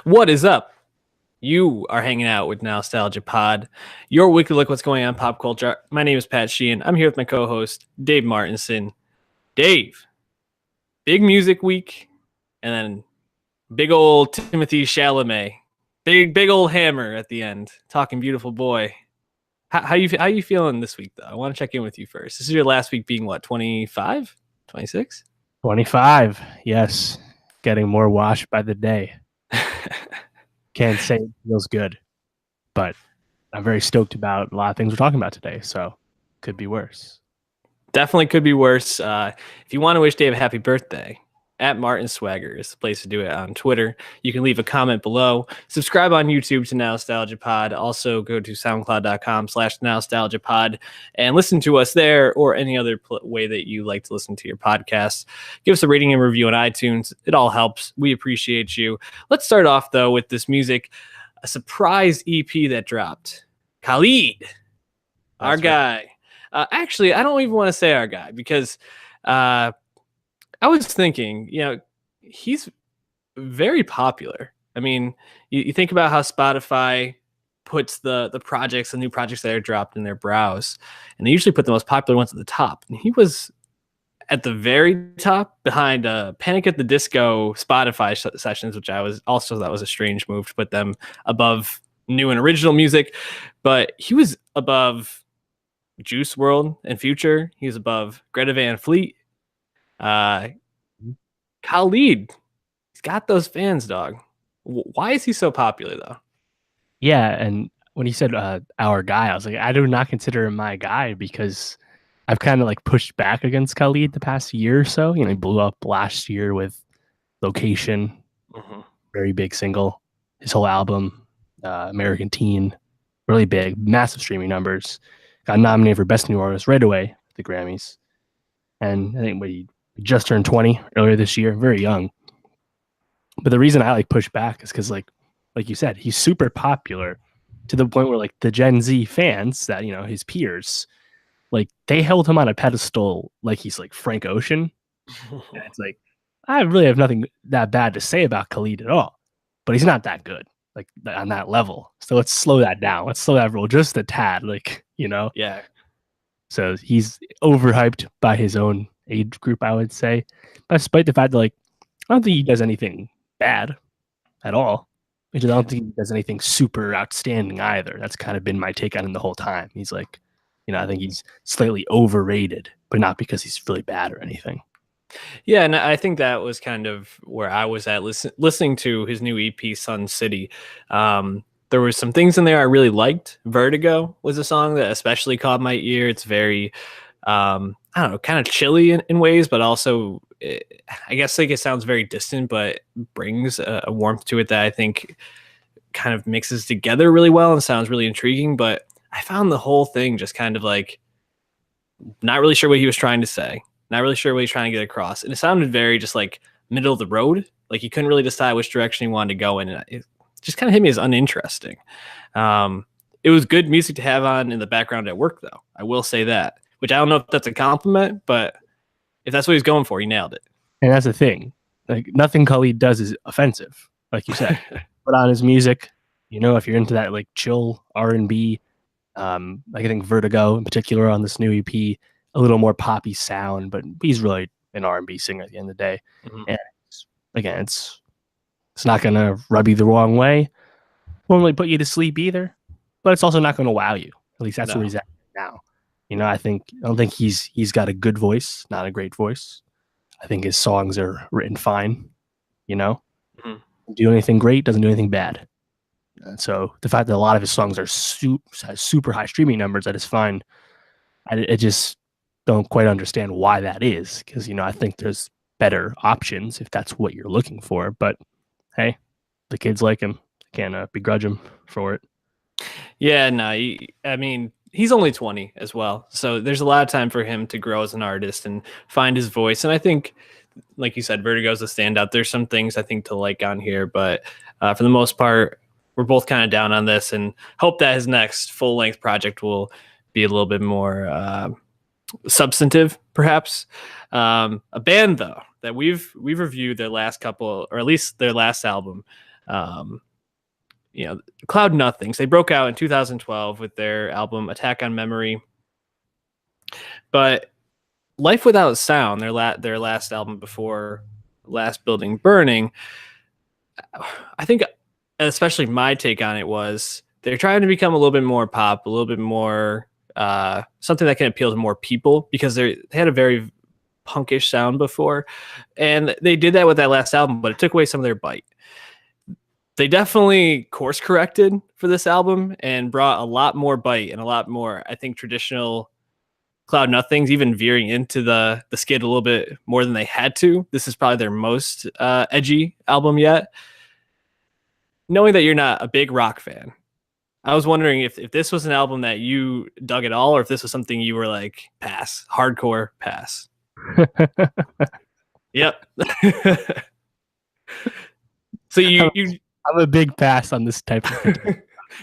What is up? You are hanging out with Nowstalgia Pod, your weekly look what's going on in pop culture. My name is Pat Sheehan. I'm here with my co-host, Dave Martinson. Dave, big music week, and then big old Timothée Chalamet. Big old hammer at the end. Talking beautiful boy. How you feeling this week, though? I want to check in with you first. This is your last week being, what, 25? 26? 25, yes. Getting more washed by the day. Can't say it feels good, but I'm very stoked about a lot of things we're talking about today, so could be worse. Definitely could be worse. If you want to wish Dave a happy birthday, at Martin Swagger is the place to do it on Twitter. You can leave a comment below. Subscribe on YouTube to Nowstalgia Pod. Also go to soundcloud.com/Nowstalgia Pod and listen to us there or any other way that you like to listen to your podcast. Give us a rating and review on iTunes. It all helps. We appreciate you. Let's start off, though, with this music. A surprise EP that dropped. Khalid, our guy. Actually, I don't even want to say our guy because I was thinking, he's very popular. I mean, you think about how Spotify puts the new projects that are dropped in their browse, and they usually put the most popular ones at the top. And he was at the very top behind Panic at the Disco Spotify sessions, which I was also thought was a strange move to put them above new and original music. But he was above Juice WRLD and Future. He was above Greta Van Fleet. Khalid, he's got those fans, dog. Why is he so popular, though? Yeah, and when he said our guy, I was like, I do not consider him my guy because I've kind of like pushed back against Khalid the past year or so. He blew up last year with Location, very big single. His whole album, American Teen, really big, massive streaming numbers. Got nominated for Best New Artist right away at the Grammys. And I think he just turned 20 earlier this year, very young. But the reason I push back is because like you said, he's super popular to the point where the Gen Z fans that, his peers, they held him on a pedestal like he's Frank Ocean. And it's I really have nothing that bad to say about Khalid at all, but he's not that good on that level. So let's slow that down. Let's slow that roll just a tad, Yeah. So he's overhyped by his own age group, I would say, despite the fact that I don't think he does anything bad at all. I don't think he does anything super outstanding either. That's kind of been my take on him the whole time. He's I think he's slightly overrated, but not because he's really bad or anything. Yeah, and I think that was kind of where I was at listening to his new EP, Suncity. There were some things in there I really liked. Vertigo was a song that especially caught my ear. It's very, I don't know, kind of chilly in ways, but also, I guess it sounds very distant, but brings a warmth to it that I think kind of mixes together really well and sounds really intriguing. But I found the whole thing just kind of not really sure what he was trying to say, not really sure what he's trying to get across. And it sounded very just middle of the road. He couldn't really decide which direction he wanted to go in. And it just kind of hit me as uninteresting. It was good music to have on in the background at work, though. I will say that, which I don't know if that's a compliment, but if that's what he's going for, he nailed it. And that's the thing. Nothing Khalid does is offensive, like you said. Put on his music, if you're into that chill R&B, I think Vertigo in particular on this new EP, a little more poppy sound, but he's really an R&B singer at the end of the day. And again, it's not going to rub you the wrong way. Won't really put you to sleep either, but it's also not going to wow you. At least that's where he's at now. I don't think he's got a good voice, not a great voice. I think his songs are written fine. Do anything great, doesn't do anything bad. So the fact that a lot of his songs are super high streaming numbers, that is fine. I just don't quite understand why that is, because I think there's better options if that's what you're looking for. But hey, the kids like him. Can't begrudge him for it. Yeah, no, I mean, he's only 20 as well. So there's a lot of time for him to grow as an artist and find his voice. And I think, like you said, Vertigo's a standout. There's some things I think to like on here, but for the most part, we're both kind of down on this and hope that his next full-length project will be a little bit more substantive, perhaps. A band, though, that we've reviewed their last couple, or at least their last album, Um, Cloud Nothings. They broke out in 2012 with their album Attack on Memory. But Life Without Sound, their last album before Last Building Burning, I think, especially my take on it was they're trying to become a little bit more pop, a little bit more something that can appeal to more people, because they had a very punkish sound before, and they did that with that last album, but it took away some of their bite. They definitely course corrected for this album and brought a lot more bite and a lot more, I think, traditional Cloud Nothings, even veering into the skid a little bit more than they had to. This is probably their most edgy album yet. Knowing that you're not a big rock fan, I was wondering if this was an album that you dug at all, or if this was something you were like, pass, hardcore pass. Yep. So I'm a big pass on this type of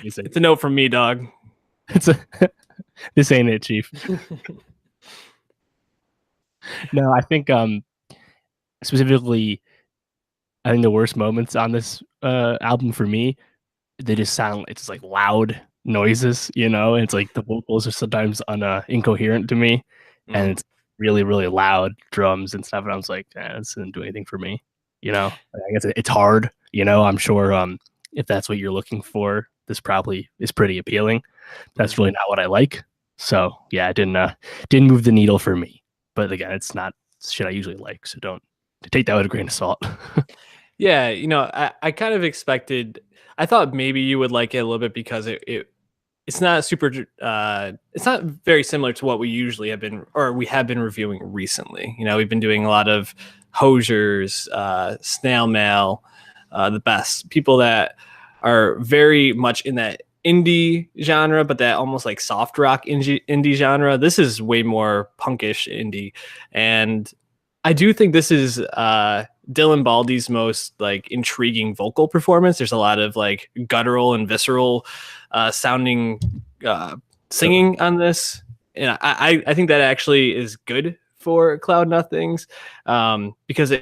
music. It's a no from me, dog. This ain't it, Chief. No, I think specifically, I think the worst moments on this album for me, they just sound, it's like loud noises, it's like the vocals are sometimes incoherent to me, and it's really, really loud drums and stuff, and I was like, this didn't do anything for me. I guess it's hard, I'm sure if that's what you're looking for, this probably is pretty appealing. That's really not what I like. So yeah, it didn't move the needle for me. But again, it's not shit I usually like, so don't take that with a grain of salt. Yeah, I kind of expected, I thought maybe you would like it a little bit because it's not super it's not very similar to what we usually have been reviewing recently. We've been doing a lot of Hosier's, Snail Mail, the best people that are very much in that indie genre, but that almost like soft rock indie genre. This is way more punkish indie, and I do think this is Dylan Baldy's most like intriguing vocal performance. There's a lot of like guttural and visceral sounding singing on this, and I think that actually is good for Cloud Nothings, because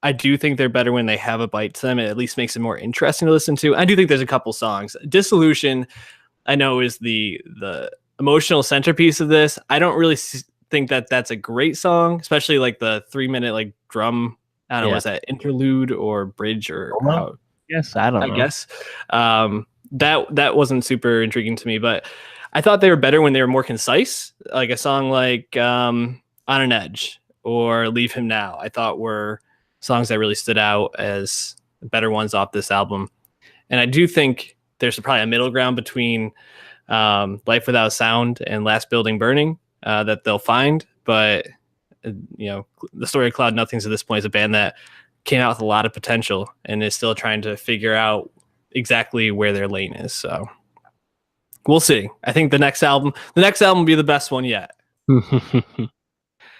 I do think they're better when they have a bite to them. It at least makes it more interesting to listen to. I do think there's a couple songs. Dissolution, I know, is the emotional centerpiece of this. I don't really think that that's a great song, especially like the 3-minute like drum. I don't know, was that interlude or bridge or Yes, I don't know. I guess that wasn't super intriguing to me, but I thought they were better when they were more concise. Like a song like On an Edge or Leave Him Now, I thought were songs that really stood out as better ones off this album. And I do think there's probably a middle ground between Life Without Sound and Last Building Burning that they'll find. But, the story of Cloud Nothings at this point is a band that came out with a lot of potential and is still trying to figure out exactly where their lane is. So we'll see. I think the next album will be the best one yet.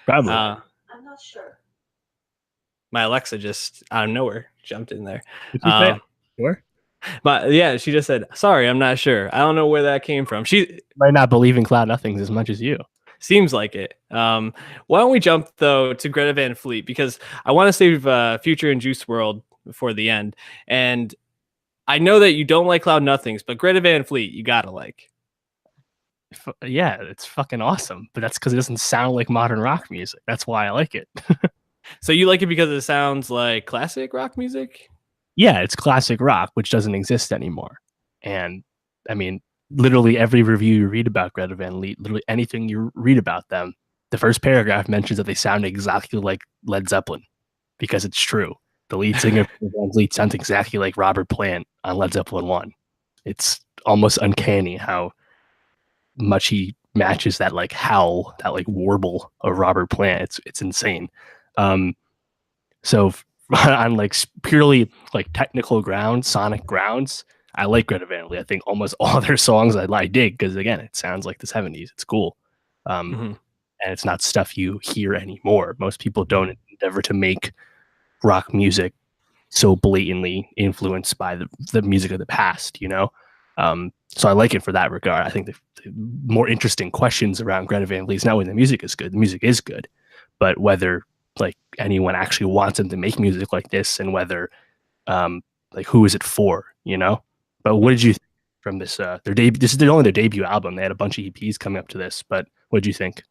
Probably. I'm not sure. My Alexa just out of nowhere jumped in there. Sure. But yeah, she just said, "Sorry, I'm not sure. I don't know where that came from." She might not believe in Cloud Nothings as much as you. Seems like it. Why don't we jump though to Greta Van Fleet, because I want to save Future and Juice WRLD before the end. And I know that you don't like Cloud Nothings, but Greta Van Fleet you gotta like. Yeah, it's fucking awesome. But that's because it doesn't sound like modern rock music. That's why I like it. So you like it because it sounds like classic rock music? Yeah, it's classic rock, which doesn't exist anymore. And I mean, literally every review you read about Greta Van Fleet, literally anything you read about them, the first paragraph mentions that they sound exactly like Led Zeppelin, because it's true. The lead singer of Van Fleet sounds exactly like Robert Plant on Led Zeppelin 1. It's almost uncanny how much he matches that like howl, that like warble of Robert Plant. It's insane. So on like purely like technical grounds, sonic grounds, I like Greta Van Fleet. I think almost all their songs I dig, because again, it sounds like the 70s. It's cool. And it's not stuff you hear anymore. Most people don't endeavor to make rock music so blatantly influenced by the music of the past, so I like it for that regard. I think the more interesting questions around Greta Van Fleet is not when the music is good. The music is good, but whether like anyone actually wants them to make music like this, and whether like who is it for, you know? But what did you think from this their debut? This is only their debut album. They had a bunch of EPs coming up to this, but what did you think?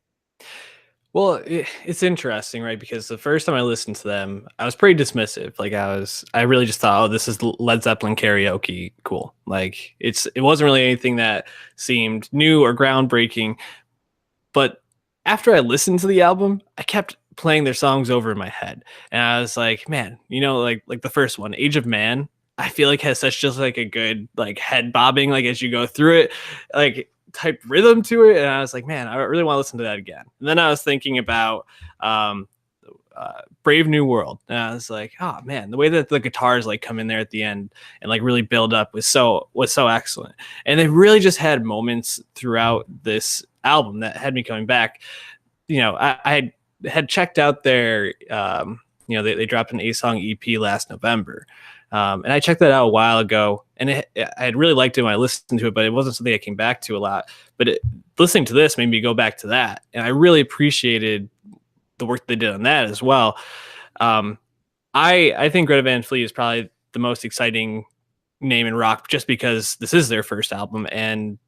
Well, it's interesting, right? Because the first time I listened to them, I was pretty dismissive. Like I really just thought, oh, this is Led Zeppelin karaoke, cool. Like it wasn't really anything that seemed new or groundbreaking. But after I listened to the album, I kept playing their songs over in my head, and I was like, man, like the first one, Age of Man, I feel like has such just like a good like head bobbing, like as you go through it, like type rhythm to it, and I was like, man, I really want to listen to that again. And then I was thinking about Brave New World, and I was like, oh man, the way that the guitars like come in there at the end and like really build up was so excellent. And they really just had moments throughout this album that had me coming back. I had checked out their they dropped an 8-song EP last November. And I checked that out a while ago, and I had really liked it when I listened to it, but it wasn't something I came back to a lot. But listening to this made me go back to that, and I really appreciated the work they did on that as well. I think Greta Van Fleet is probably the most exciting name in rock, just because this is their first album, and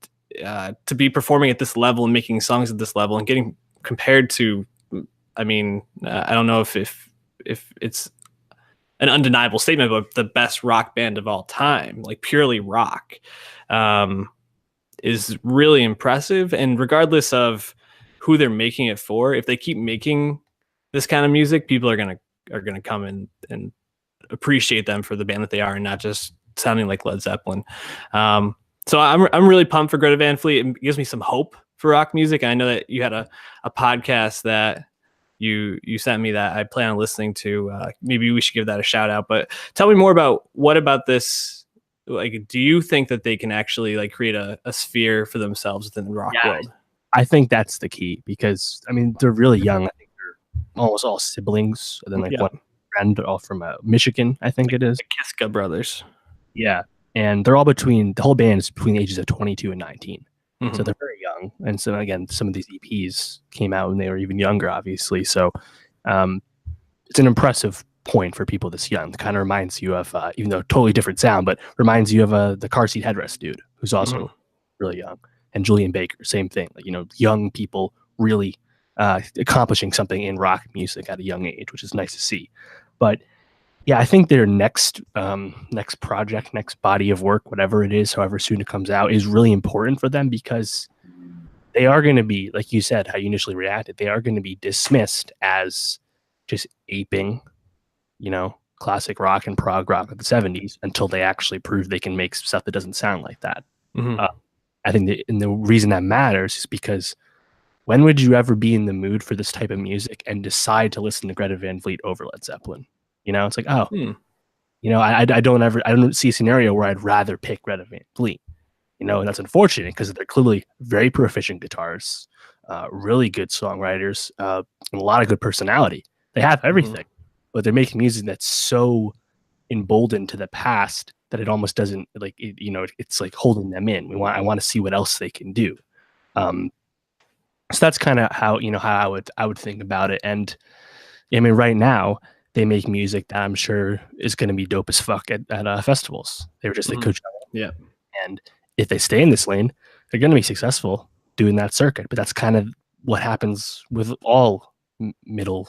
to be performing at this level and making songs at this level and getting compared to, I don't know if it's an undeniable statement, but the best rock band of all time, like purely rock, is really impressive. And regardless of who they're making it for, if they keep making this kind of music, people are gonna come in and appreciate them for the band that they are, and not just sounding like Led Zeppelin. So I'm really pumped for Greta Van Fleet. It gives me some hope for rock music. I know that you had a podcast that you sent me that I plan on listening to. Maybe we should give that a shout out. But tell me more about what about this. Like, do you think that they can actually like create a sphere for themselves within the rock world? I think that's the key, because they're really young. I think they're almost all siblings, and then one friend, all from Michigan, I think it is. The Kiska brothers. Yeah, and they're all the whole band is between the ages of 22 and 19. Mm-hmm. So they're very young. And so again, some of these EPs came out when they were even younger, obviously. So it's an impressive point for people this young. It kind of reminds you of, even though totally different sound, but reminds you of the Car Seat Headrest dude, who's also really young. And Julian Baker, same thing. Like, young people really accomplishing something in rock music at a young age, which is nice to see. But yeah, I think their next project, next body of work, whatever it is, however soon it comes out, is really important for them, because they are going to be, like you said, how you initially reacted, they are going to be dismissed as just aping, classic rock and prog rock of the 70s, until they actually prove they can make stuff that doesn't sound like that. Mm-hmm. I think the reason that matters is because when would you ever be in the mood for this type of music and decide to listen to Greta Van Fleet over Led Zeppelin? It's like, I don't see a scenario where I'd rather pick Greta Van Fleet, and that's unfortunate, because they're clearly very proficient guitars, really good songwriters, and a lot of good personality. They have everything, but they're making music that's so emboldened to the past that it almost doesn't it's like holding them in. I want to see what else they can do. So that's kind of how I would think about it. And right now, they make music that I'm sure is going to be dope as fuck at festivals. They were just at Coachella. Yeah. And if they stay in this lane, they're going to be successful doing that circuit. But that's kind of what happens with all middle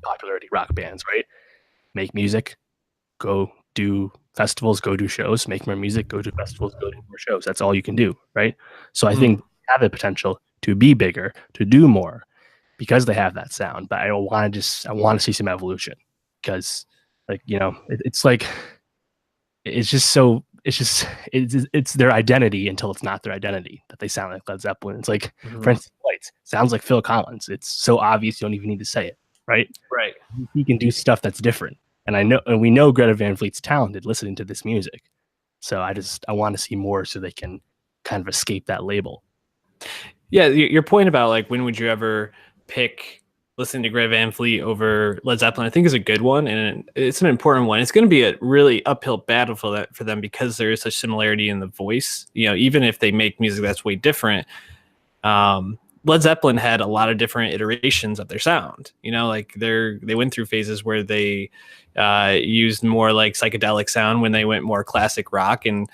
popularity rock bands, right? Make music, go do festivals, go do shows, make more music, go do festivals, go do more shows. That's all you can do, right? So I think they have the potential to be bigger, to do more, because they have that sound. But I want to see some evolution, because it's their identity until it's not their identity, that they sound like Led Zeppelin. It's like, for instance, Lights sounds like Phil Collins. It's so obvious you don't even need to say it, right? Right. He can do stuff that's different. And we know Greta Van Fleet's talented listening to this music. So I want to see more, so they can kind of escape that label. Yeah, your point about like, when would you ever pick listening to Greta Van Fleet over Led Zeppelin, I think is a good one, and it's an important one. It's going to be a really uphill battle for them, because there is such similarity in the voice. Even if they make music that's way different, Led Zeppelin had a lot of different iterations of their sound. You know, like they went through phases where they used more like psychedelic sound when they went more classic rock and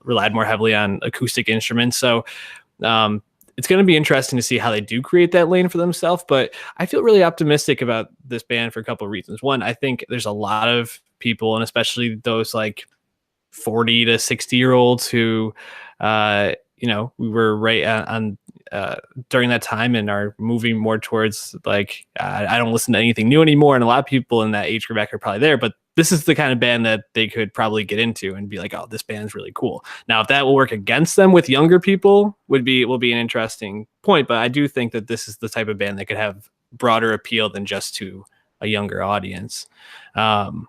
relied more heavily on acoustic instruments. So it's going to be interesting to see how they do create that lane for themselves. But I feel really optimistic about this band for a couple of reasons. One, I think there's a lot of people, and especially those like 40 to 60-year-olds who, you know, we were right on during that time and are moving more towards like, I don't listen to anything new anymore. And a lot of people in that age group are probably there, but this is the kind of band that they could probably get into and be like, oh, this band's really cool. Now, if that will work against them with younger people will be an interesting point. But I do think that this is the type of band that could have broader appeal than just to a younger audience. Another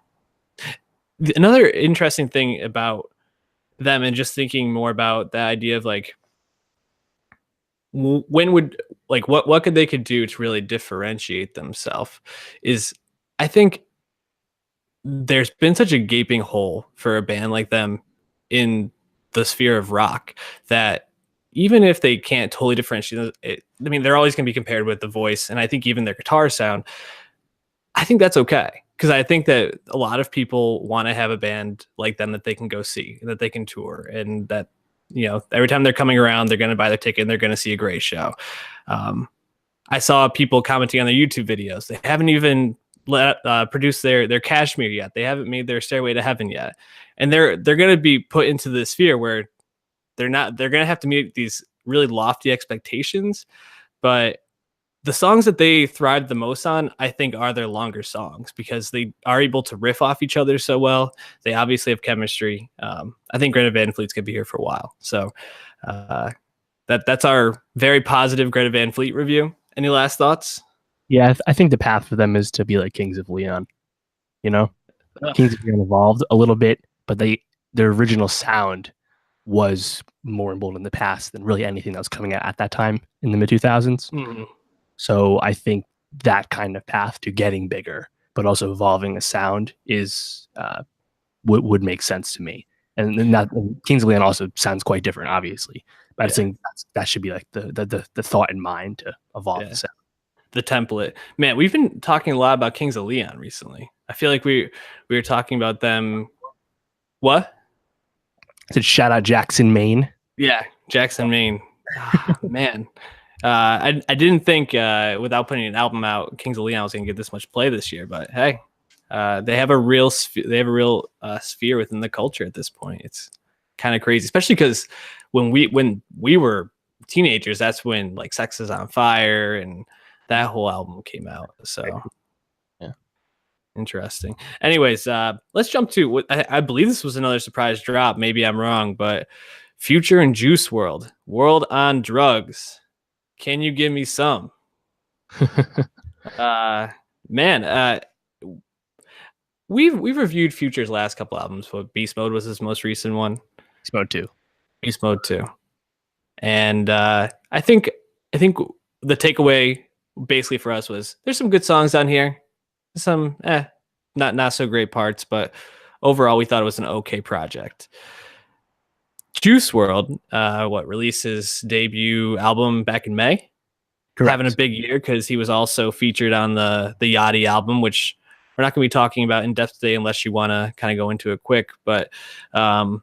interesting thing about them, and just thinking more about the idea of like, when would like what they could do to really differentiate themselves, is I think there's been such a gaping hole for a band like them in the sphere of rock that even if they can't totally differentiate it, I mean, they're always going to be compared with the voice, and I think even their guitar sound, I think that's okay, because I think that a lot of people want to have a band like them that they can go see, that they can tour, and that, you know, every time they're coming around, they're going to buy their ticket and they're going to see a great show. I saw people commenting on their YouTube videos. They haven't even produced their Kashmir yet. They haven't made their Stairway to Heaven yet. And they're going to be put into this sphere where they're going to have to meet these really lofty expectations. But the songs that they thrive the most on, I think, are their longer songs, because they are able to riff off each other so well. They obviously have chemistry. I think Greta Van Fleet's going to be here for a while. So that's our very positive Greta Van Fleet review. Any last thoughts? Yeah, I think the path for them is to be like Kings of Leon. You know, Kings of Leon evolved a little bit, but their original sound was more and bold in the past than really anything that was coming out at that time in the mid 2000s. Mm-hmm. So I think that kind of path to getting bigger, but also evolving the sound is would make sense to me. And not Kings of Leon also sounds quite different, obviously. But I think that should be like the thought in mind to evolve the sound. The template. Man, we've been talking a lot about Kings of Leon recently. I feel like we were talking about them. What? I said shout out Jackson, Maine. Yeah, Jackson, Maine. Oh, man. I didn't think without putting an album out, Kings of Leon was going to get this much play this year. But hey, they have a real sphere within the culture at this point. It's kind of crazy, especially because when we were teenagers, that's when like Sex is on Fire and that whole album came out. So yeah, interesting. Anyways, let's jump to what I believe this was another surprise drop. Maybe I'm wrong, but Future and Juice WRLD, World on Drugs. Can you give me some? Man, we've reviewed Future's last couple albums. But Beast Mode was his most recent one. Beast Mode 2. Beast Mode 2. And I think the takeaway basically for us was there's some good songs on here, some not so great parts, but overall we thought it was an okay project. Juice WRLD, released his debut album back in May. Correct. Having a big year because he was also featured on the Yachty album, which we're not going to be talking about in depth today unless you want to kind of go into it quick. But I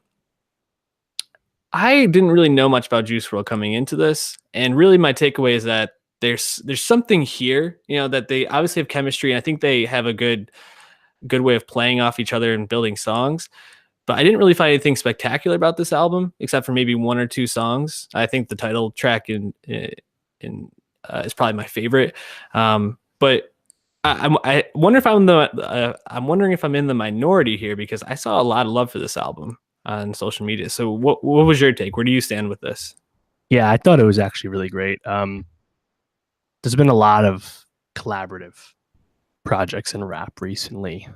didn't really know much about Juice WRLD coming into this, and really my takeaway is that there's something here, you know, that they obviously have chemistry, and I think they have a good way of playing off each other and building songs. But I didn't really find anything spectacular about this album, except for maybe one or two songs. I think the title track is probably my favorite. But I wonder if I'm wondering if I'm in the minority here, because I saw a lot of love for this album on social media. So what was your take? Where do you stand with this? Yeah, I thought it was actually really great. There's been a lot of collaborative projects in rap recently.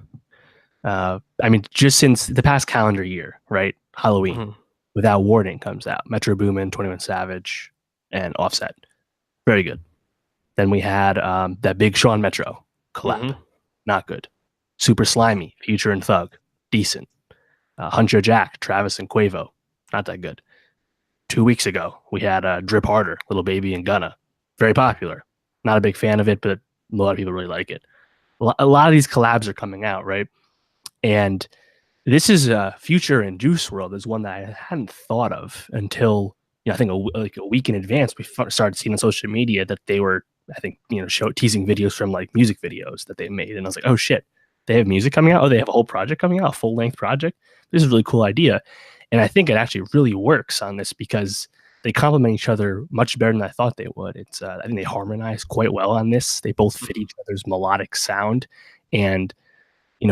I mean, just since the past calendar year, right? Halloween, Without Warning comes out. Metro Boomin, 21 Savage, and Offset. Very good. Then we had that Big Sean Metro collab. Not good. Super Slimy, Future and Thug. Decent. Huncho Jack, Travis and Quavo. Not that good. 2 weeks ago, we had Drip Harder, Little Baby and Gunna. very popular. Not a big fan of it, but a lot of people really like it. A lot of these collabs are coming out, right? And this is Future and Juice WRLD is one that I hadn't thought of until, I think like a week in advance we started seeing on social media that they were, I think, teasing videos from like music videos that they made, and I was like, oh shit, they have music coming out. Oh, they have a whole project coming out, a full length project. This is a really cool idea, and I think it actually really works on this because they complement each other much better than I thought they would. It's I think they harmonize quite well on this. They both fit each other's melodic sound, and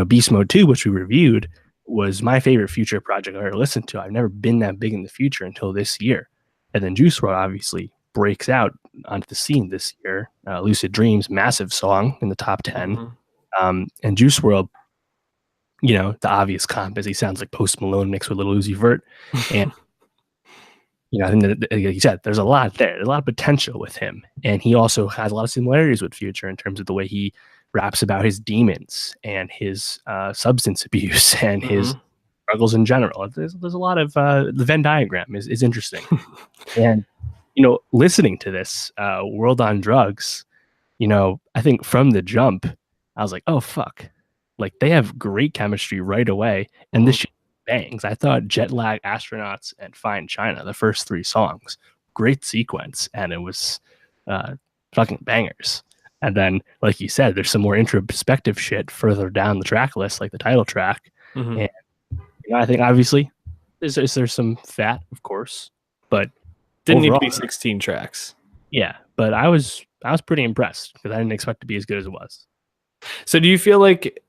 Beast Mode 2, which we reviewed, was my favorite Future project I ever listened to. I've never been that big in the Future until this year. And then Juice WRLD obviously breaks out onto the scene this year. Lucid Dreams, massive song in the top 10. And Juice WRLD, the obvious comp is he sounds like Post Malone mixed with Lil Uzi Vert. And, I think that, like you said, there's a lot there. There's a lot of potential with him. And he also has a lot of similarities with Future in terms of the way he raps about his demons and his substance abuse and his struggles in general. There's a lot of the Venn diagram is interesting. And listening to this World on Drugs, I think from the jump I was like, oh fuck, like they have great chemistry right away, and this shit bangs. I thought Jet Lag, Astronauts, and Fine China, the first 3 songs, great sequence, and it was fucking bangers. And then, like you said, there's some more introspective shit further down the track list, like the title track. And I think obviously there's some fat, of course, but didn't overall, need to be 16 tracks. Yeah, but I was pretty impressed because I didn't expect it to be as good as it was. So do you feel like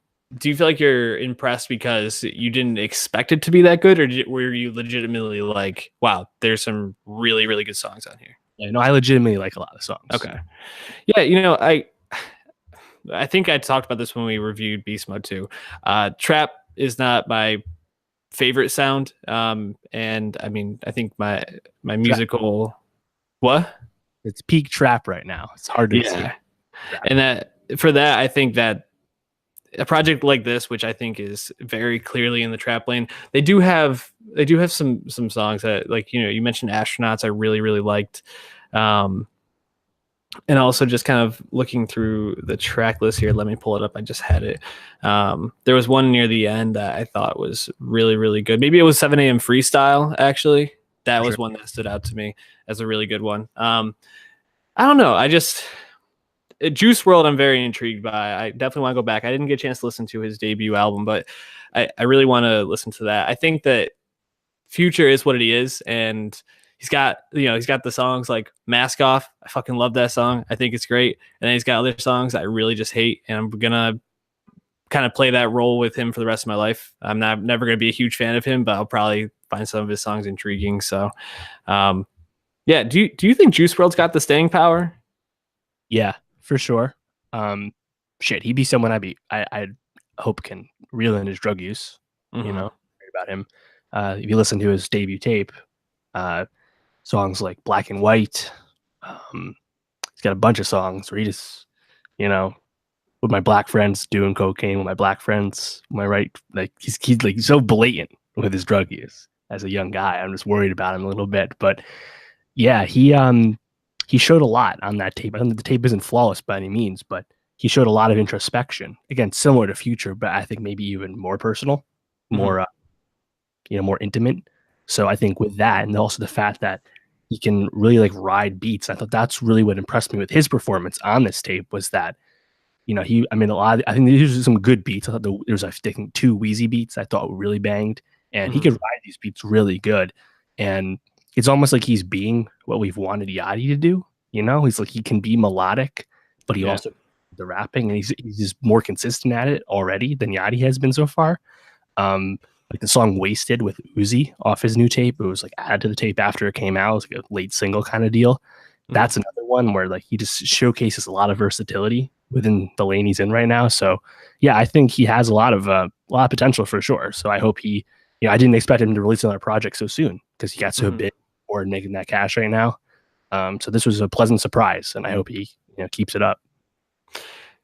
you're impressed because you didn't expect it to be that good, or were you legitimately like, wow, there's some really, really good songs on here? Yeah, no, I legitimately like a lot of songs. Okay. Yeah, I think I talked about this when we reviewed Beast Mode 2. Trap is not my favorite sound. And I mean, I think my musical trap. What? It's peak trap right now. It's hard to see. And I think that a project like this, which I think is very clearly in the trap lane, they do have some songs that, like, you mentioned Astronauts, I really, really liked. And also just kind of looking through the track list here, let me pull it up. I just had it. There was one near the end that I thought was really, really good. Maybe it was 7 a.m. Freestyle, actually. That was one that stood out to me as a really good one. I don't know. Juice WRLD, I'm very intrigued by. I definitely want to go back. I didn't get a chance to listen to his debut album, but I really want to listen to that. I think that Future is what it is, and he's got the songs like Mask Off. I fucking love that song. I think it's great. And then he's got other songs I really just hate, and I'm gonna kind of play that role with him for the rest of my life. I'm never gonna be a huge fan of him, but I'll probably find some of his songs intriguing. So, yeah. Do you think Juice WRLD's got the staying power? Yeah, for sure. Shit, he'd be someone I hope can reel in his drug use. About him. If you listen to his debut tape, songs like Black and White, he's got a bunch of songs where he just, with my black friends doing cocaine with my black friends, am I right? Like he's like so blatant with his drug use as a young guy. I'm just worried about him a little bit, but yeah, he showed a lot on that tape. I think the tape isn't flawless by any means, but he showed a lot of introspection. Again, similar to Future, but I think maybe even more personal, more more intimate. So I think with that, and also the fact that he can really like ride beats, I thought that's really what impressed me with his performance on this tape was that, I think these are some good beats. I thought there was, I think, 2 Wheezy beats I thought were really banged, and he could ride these beats really good. And it's almost like he's being what we've wanted Yachty to do. He's like, he can be melodic, but he also the rapping, and he's just more consistent at it already than Yachty has been so far. Like the song Wasted with Uzi off his new tape, it was like added to the tape after it came out. It was like a late single kind of deal. That's another one where like he just showcases a lot of versatility within the lane he's in right now. So yeah, I think he has a lot of potential for sure. So I hope he, I didn't expect him to release another project so soon because he got so big or making that cash right now. So this was a pleasant surprise, and I hope he keeps it up.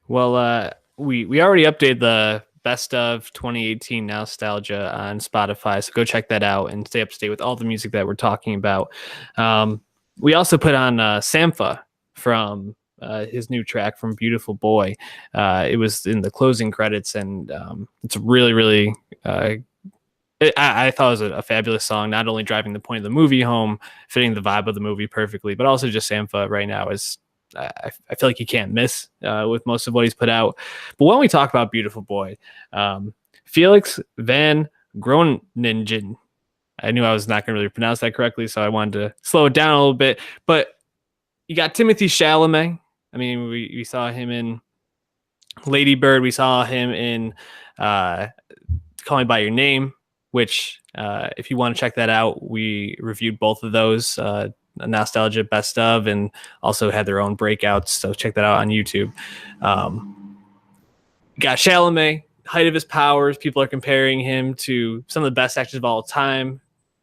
Well, we already updated the Best of 2018 Nowstalgia on Spotify, so go check that out and stay up to date with all the music that we're talking about. We also put on Sampha from his new track from Beautiful Boy. It was in the closing credits, and it's really, really I thought it was a fabulous song, not only driving the point of the movie home, fitting the vibe of the movie perfectly, but also just Sampha right now is, I feel like you can't miss with most of what he's put out. But when we talk about Beautiful Boy, Felix Van Groningen, I knew I was not going to really pronounce that correctly, so I wanted to slow it down a little bit. But you got Timothée Chalamet. I mean, we saw him in Lady Bird. We saw him in Call Me By Your Name, which if you want to check that out, we reviewed both of those, Nowstalgia Best Of, and also had their own breakouts. So check that out on YouTube. Got Chalamet, height of his powers. People are comparing him to some of the best actors of all time.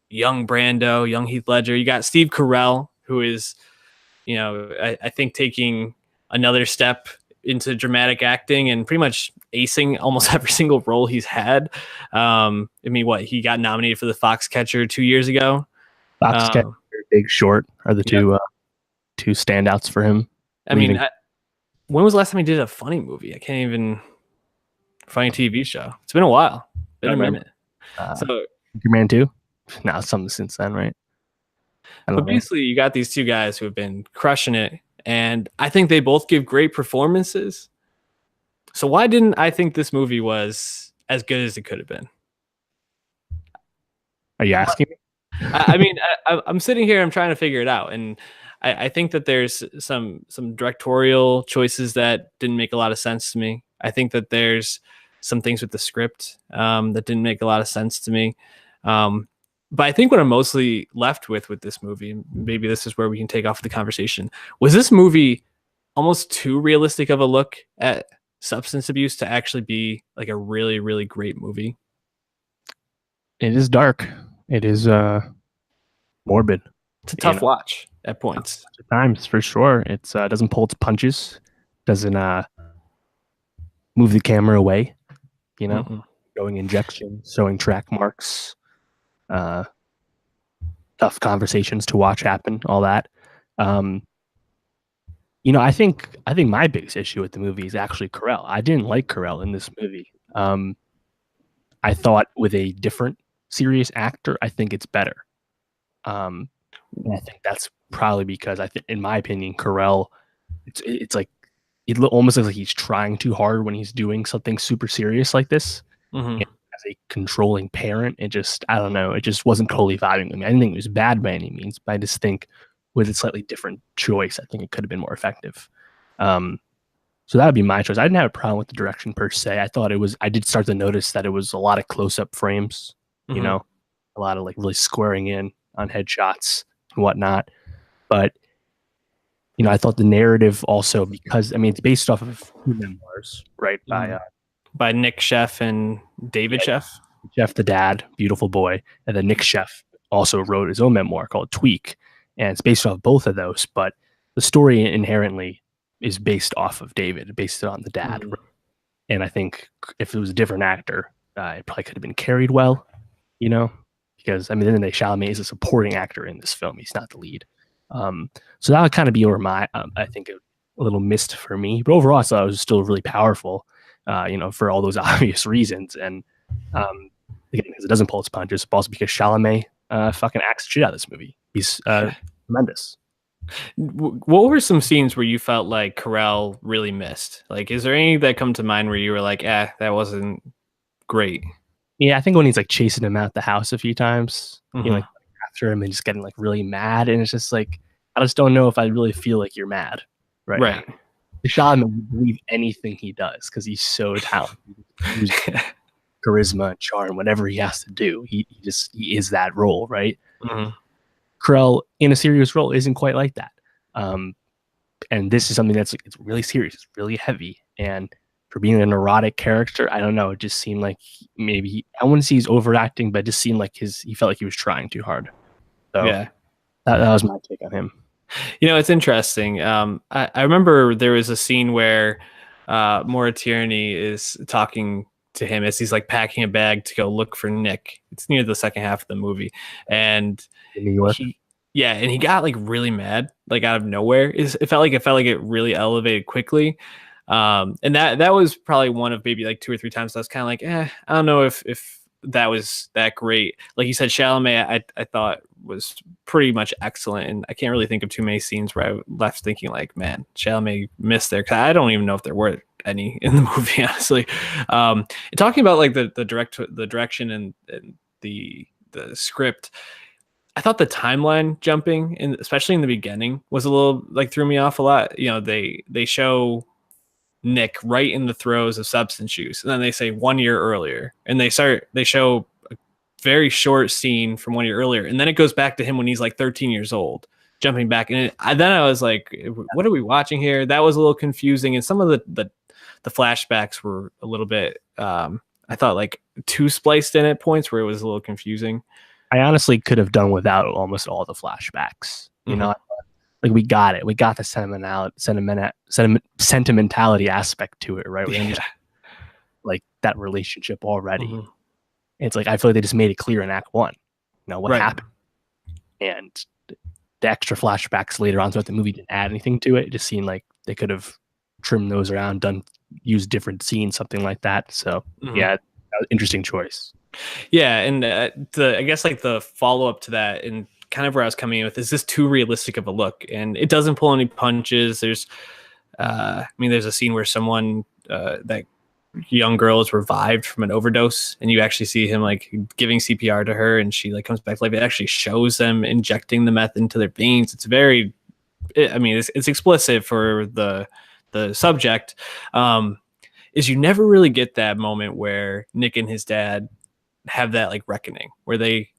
Young Brando, young Heath Ledger. You got Steve Carell, who is, I think taking another step into dramatic acting and pretty much acing almost every single role he's had. I mean, he got nominated for the Foxcatcher 2 years ago. Foxcatcher, Big Short are the two standouts for him. I mean, when was the last time he did a funny movie? I can't even. Funny TV show. It's been a while. Been a minute. So Superman 2? No, something since then, right? But basically, you got these two guys who have been crushing it, and I think they both give great performances. So why didn't I think this movie was as good as it could have been? Are you asking me? I mean, I'm sitting here, I'm trying to figure it out, and I think that there's some directorial choices that didn't make a lot of sense to me. I think that there's some things with the script that didn't make a lot of sense to me. But I think what I'm mostly left with this movie, and maybe this is where we can take off the conversation, was this movie almost too realistic of a look at substance abuse to actually be like a really, really great movie. It is dark. It is morbid. It's a tough watch at points. At times, for sure. It's doesn't pull its punches, doesn't move the camera away, going injection, showing track marks, tough conversations to watch happen, all that. I think my biggest issue with the movie is actually Carell. I didn't like Carell in this movie. I thought with a different serious actor, I think it's better. And I think that's probably because in my opinion, Carell, it's like it almost looks like he's trying too hard when he's doing something super serious like this. Mm-hmm. As a controlling parent, I don't know, it just wasn't totally vibing with me. I didn't think it was bad by any means, but I just think with a slightly different choice, I think it could have been more effective. So that would be my choice. I didn't have a problem with the direction per se. I did start to notice that it was a lot of close-up frames, mm-hmm. A lot of like really squaring in on headshots and whatnot. But I thought the narrative also, because it's based off of two memoirs, right? By Nick Sheff and David Sheff. Sheff, the dad, Beautiful Boy, and then Nick Sheff also wrote his own memoir called Tweak, and it's based off both of those. But the story inherently is based off of David, based on the dad. Mm-hmm. And I think if it was a different actor, it probably could have been carried well, because at the end of the day, Chalamet is a supporting actor in this film. He's not the lead. So that would kind of be where my, I think a little missed for me, but overall I thought it was still really powerful, for all those obvious reasons. And, again, because it doesn't pull its punches, but also because Chalamet, fucking acts shit out of this movie. He's, tremendous. What were some scenes where you felt like Carell really missed? Like, is there any that come to mind where you were like, that wasn't great? Yeah, I think when he's like chasing him out the house a few times, mm-hmm. Like after him and just getting like really mad, and it's just like, I just don't know if I really feel like you're mad, right? Chalamet would believe anything he does because he's so talented. Charisma, charm, whatever he has to do, he is that role, right? Mm-hmm. Carell in a serious role isn't quite like that, and this is something that's it's really serious, it's really heavy, and for being a neurotic character, I don't know. It just seemed like maybe I wouldn't say he's overacting, but it just seemed like he felt like he was trying too hard. So yeah, that was my take on him. It's interesting. I remember there was a scene where Maura Tierney is talking to him as he's like packing a bag to go look for Nick. It's near the second half of the movie, and in New York. Yeah, and he got like really mad, like out of nowhere. It felt like it really elevated quickly. And that was probably one of maybe like 2 or 3 times I was kind of like, I don't know if that was that great. Like you said, Chalamet, I thought was pretty much excellent, and I can't really think of too many scenes where I left thinking like, man, Chalamet missed there, because I don't even know if there were any in the movie, honestly. And talking about like the direction and the script, I thought the timeline jumping, and especially in the beginning, was a little like threw me off a lot. You know, they show Nick right in the throes of substance use, and then they say 1 year earlier, and they show a very short scene from 1 year earlier, and then it goes back to him when he's like 13 years old, jumping back. And then I was like, what are we watching here? That was a little confusing, and some of the flashbacks were a little bit I thought like too spliced in at points where it was a little confusing. I honestly could have done without almost all the flashbacks. You know, like we got it. We got the sentimentality aspect to it, right? We understand like that relationship already. It's like I feel like they just made it clear in Act 1. You know what happened, and the extra flashbacks later on throughout the movie didn't add anything to it. It just seemed like they could have trimmed those around, used different scenes, something like that. So yeah, that was an interesting choice. Yeah, and I guess like the follow up to that, and kind of where I was coming in with, is this too realistic of a look? And it doesn't pull any punches. There's, there's a scene where someone, that young girl, is revived from an overdose, and you actually see him like giving CPR to her, and she like comes back to life. It actually shows them injecting the meth into their veins. It's very, it's explicit for the subject. Is you never really get that moment where Nick and his dad have that like reckoning, where they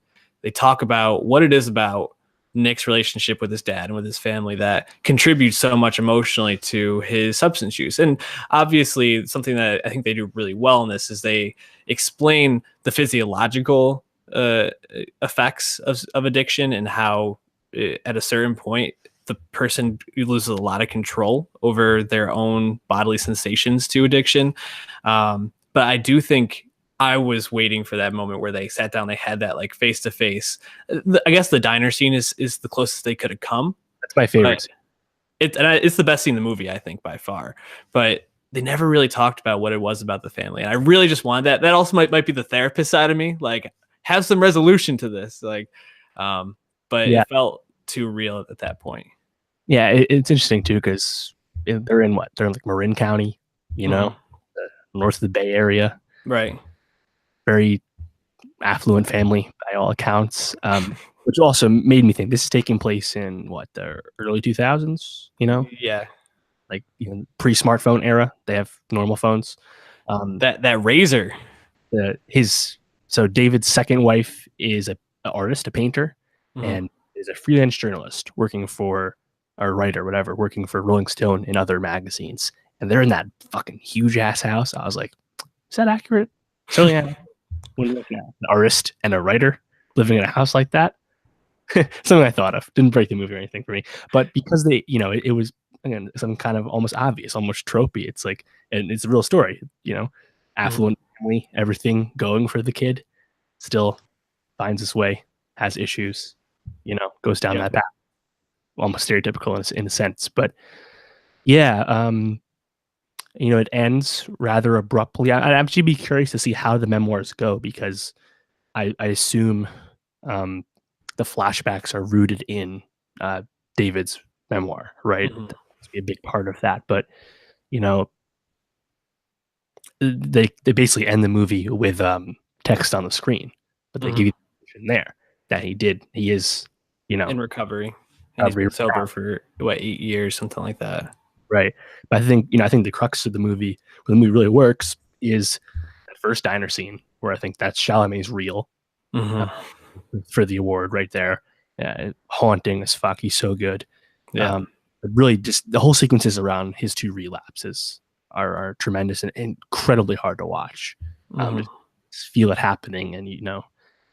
talk about what it is about Nick's relationship with his dad and with his family that contributes so much emotionally to his substance use. And obviously something that I think they do really well in this is they explain the physiological effects of addiction, and how at a certain point the person loses a lot of control over their own bodily sensations to addiction. But I do think I was waiting for that moment where they sat down, they had that like face to face. I guess the diner scene is the closest they could have come. That's my favorite. It's the best scene in the movie, I think, by far. But they never really talked about what it was about the family, and I really just wanted that. That also might be the therapist side of me, like have some resolution to this, like. But it felt too real at that point. Yeah, it's interesting too, because they're in like Marin County, you know, north of the Bay Area, right? Very affluent family by all accounts, which also made me think this is taking place in the early 2000s, you know? Yeah. Like, pre-smartphone era. They have normal phones. That Razor. So David's second wife is an artist, a painter, and is a freelance journalist working for Rolling Stone and other magazines. And they're in that fucking huge ass house. I was like, is that accurate? Certainly not. When you're looking at an artist and a writer living in a house like that, something I thought of. Didn't break the movie or anything for me, but because they, it was again some kind of almost obvious, almost tropey. It's like, and it's a real story. Affluent family, everything going for the kid, still finds his way, has issues, goes down that path. Almost stereotypical in a sense, but yeah. It ends rather abruptly. I'd actually be curious to see how the memoirs go, because I assume the flashbacks are rooted in David's memoir, right? That's be a big part of that. But they basically end the movie with text on the screen, but they give you the information there that he is in recovery. And he's been sober for 8 years, something like that. Right. But I think the crux of the movie, where the movie really works, is that first diner scene, where I think that's Chalamet's reel for the award right there. Haunting as fuck. He's so good. Yeah. But really, just the whole sequences around his 2 relapses are tremendous and incredibly hard to watch. Just feel it happening, and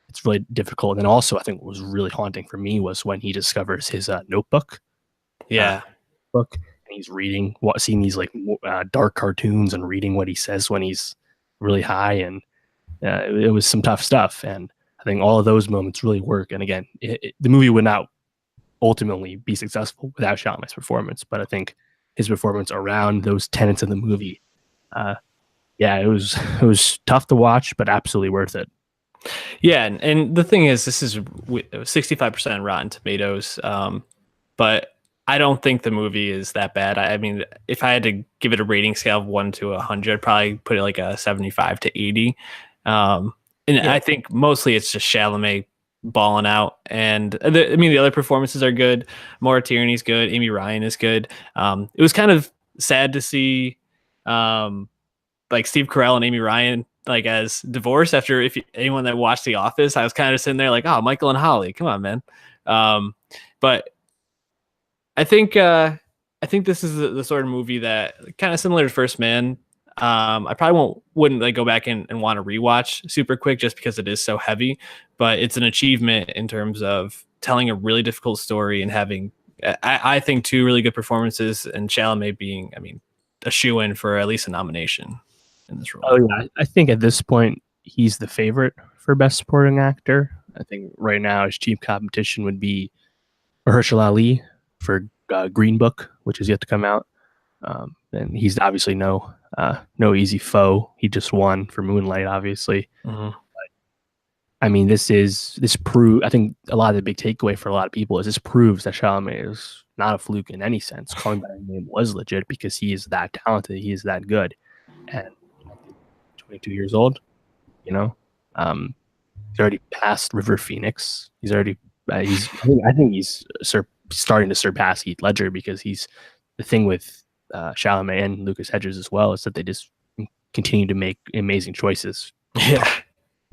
it's really difficult. And then also, I think what was really haunting for me was when he discovers his notebook. Book. And he's seeing these like dark cartoons and reading what he says when he's really high, and it was some tough stuff. And I think all of those moments really work. And again, the movie would not ultimately be successful without Chalamet's performance. But I think his performance around those tenets of the movie, it was tough to watch, but absolutely worth it. Yeah, and the thing is, this is 65% Rotten Tomatoes, but I don't think the movie is that bad. I mean, if I had to give it a rating scale of 1 to 100, I'd probably put it like a 75 to 80. I think mostly it's just Chalamet balling out, and the other performances are good. Maura Tierney's good. Amy Ryan is good. It was kind of sad to see, like Steve Carell and Amy Ryan like as divorced after. If anyone that watched The Office, I was kind of sitting there like, oh, Michael and Holly, come on, man. But I think this is the sort of movie that kind of similar to First Man. I probably wouldn't like go back and want to rewatch super quick just because it is so heavy, but it's an achievement in terms of telling a really difficult story and having, I think, 2 really good performances, and Chalamet being, I mean, a shoo-in for at least a nomination in this role. Oh yeah, I think at this point he's the favorite for Best Supporting Actor. I think right now his chief competition would be Mahershala Ali for Green Book, which is yet to come out. And he's obviously no easy foe. He just won for Moonlight, obviously. Mm-hmm. But, I mean, this proves. I think a lot of the big takeaway for a lot of people is this proves that Chalamet is not a fluke in any sense. Calling by Name was legit because he is that talented. He is that good. And 22 years old, he's already passed River Phoenix. He's already. I think he's starting to surpass Heath Ledger, because he's the thing with Chalamet and Lucas Hedges as well is that they just continue to make amazing choices. Yeah,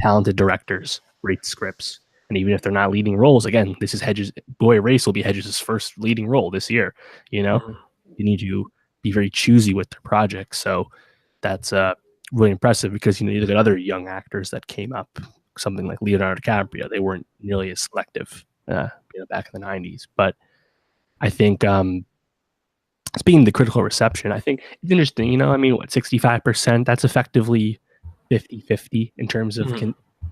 talented directors, great scripts, and even if they're not leading roles, again, this is Hedges. Boy Race will be Hedges' first leading role this year. You need to be very choosy with their projects. So that's really impressive, because you look at other young actors that came up, something like Leonardo DiCaprio, they weren't nearly as selective back in the 90s. But I think speaking of the critical reception, I think it's interesting, 65%, that's effectively 50-50 in terms of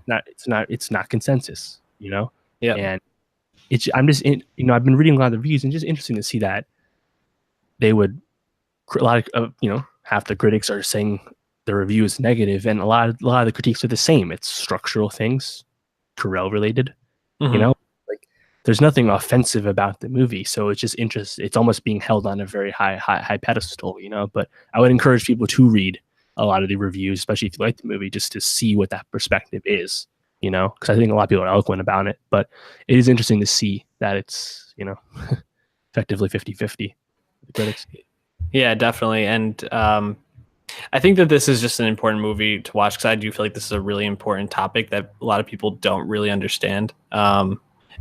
it's not consensus, Yeah. And I've been reading a lot of the reviews, and just interesting to see that they would, a lot of, half the critics are saying the review is negative, and a lot of the critiques are the same. It's structural things, Carell related, like there's nothing offensive about the movie. So it's just it's almost being held on a very high pedestal, But I would encourage people to read a lot of the reviews, especially if you like the movie, just to see what that perspective is, because I think a lot of people are eloquent about it. But it is interesting to see that it's, effectively 50-50 the critics. Yeah, definitely. And I think that this is just an important movie to watch, because I do feel like this is a really important topic that a lot of people don't really understand.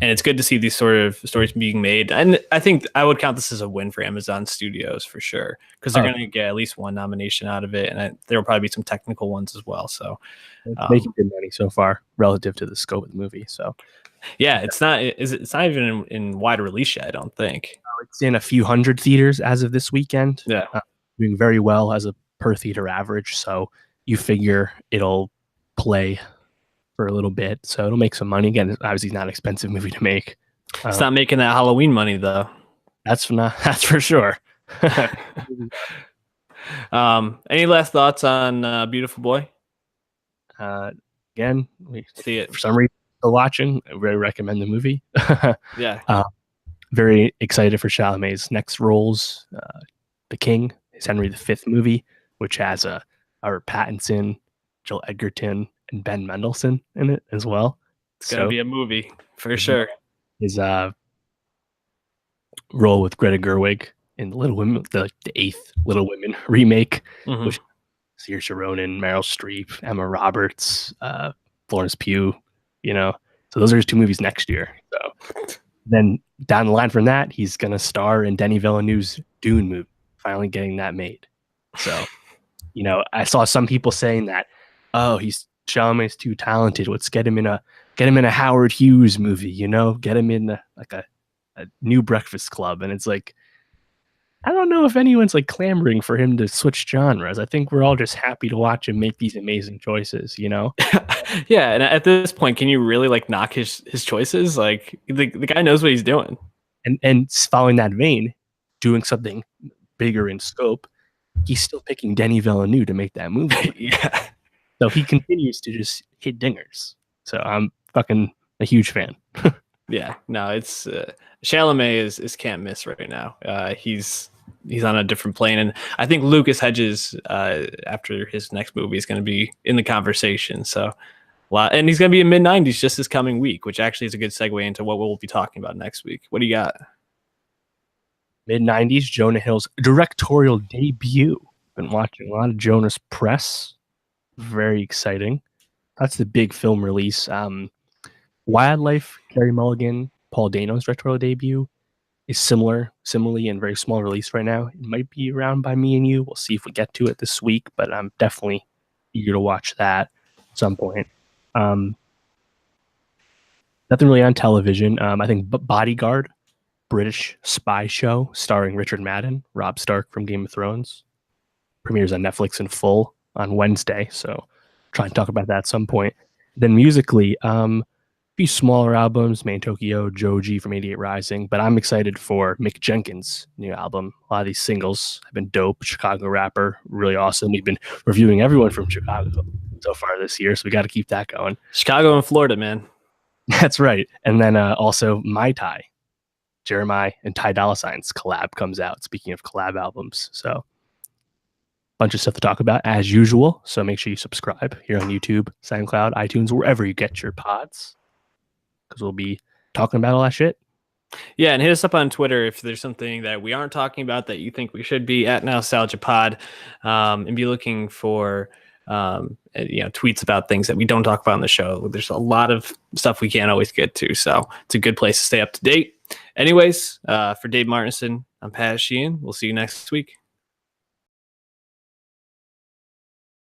And it's good to see these sort of stories being made. And I think I would count this as a win for Amazon Studios for sure, because they're going to get at least one nomination out of it. And there will probably be some technical ones as well. So it's making good money so far relative to the scope of the movie. So yeah, it's not even in wide release yet, I don't think. It's in a few hundred theaters as of this weekend. Yeah. Doing very well as a per theater average. So you figure it'll play for a little bit. So it'll make some money. Again, obviously not an expensive movie to make. It's not making that Halloween money though. That's for sure. Any last thoughts on Beautiful Boy? Again, we see it for some reason. Still watching, I very recommend the movie. Yeah. Very excited for Chalamet's next roles. The King, his Henry V movie, which has Robert Pattinson, Joel Edgerton, and Ben Mendelsohn in it as well. It's gonna be a movie for sure. His role with Greta Gerwig in Little Women, the 8th Little Women remake, which Saoirse Ronan, Meryl Streep, Emma Roberts, Florence Pugh. So those are his 2 movies next year. So then down the line from that, he's gonna star in Denis Villeneuve's Dune movie, finally getting that made. So, I saw some people saying that, oh, Chalamet's too talented. Let's get him in a Howard Hughes movie, get him in a New Breakfast Club. And it's like, I don't know if anyone's like clamoring for him to switch genres. I think we're all just happy to watch him make these amazing choices, Yeah, and at this point, can you really like knock his choices? Like the guy knows what he's doing. And following that vein, doing something bigger in scope, he's still picking Denis Villeneuve to make that movie. Yeah. So he continues to just hit dingers. So I'm fucking a huge fan. Yeah, no, it's Chalamet is can't miss right now. He's on a different plane, and I think Lucas Hedges after his next movie is going to be in the conversation. So, and he's going to be in mid-90s just this coming week, which actually is a good segue into what we'll be talking about next week. What do you got? Mid-90s, Jonah Hill's directorial debut. Been watching a lot of Jonah's press. Very exciting. That's the big film release. Wildlife, Carey Mulligan, Paul Dano's directorial debut is similarly in very small release right now. It might be around by me and you. We'll see if we get to it this week, but I'm definitely eager to watch that at some point. Nothing really on television. I think Bodyguard, British spy show starring Richard Madden, Robb Stark from Game of Thrones, premieres on Netflix in full on Wednesday. So try and talk about that at some point. Then musically, few smaller albums, Main Tokyo, Joji from 88 Rising, but I'm excited for Mick Jenkins' new album. A lot of these singles have been dope. Chicago rapper, really awesome. We've been reviewing everyone from Chicago so far this year, so we got to keep that going. Chicago and Florida, man. That's right. And then also My Tai, Jeremiah and Ty Dolla $ign's collab comes out. Speaking of collab albums, so bunch of stuff to talk about as usual. So make sure you subscribe here on YouTube, SoundCloud, iTunes, wherever you get your pods, because we'll be talking about all that shit. Yeah, and hit us up on Twitter if there's something that we aren't talking about that you think we should be at Nowstalgia Pod, and be looking for tweets about things that we don't talk about on the show. There's a lot of stuff we can't always get to, so it's a good place to stay up to date. Anyways, for Dave Martinson, I'm Pat Sheehan. We'll see you next week.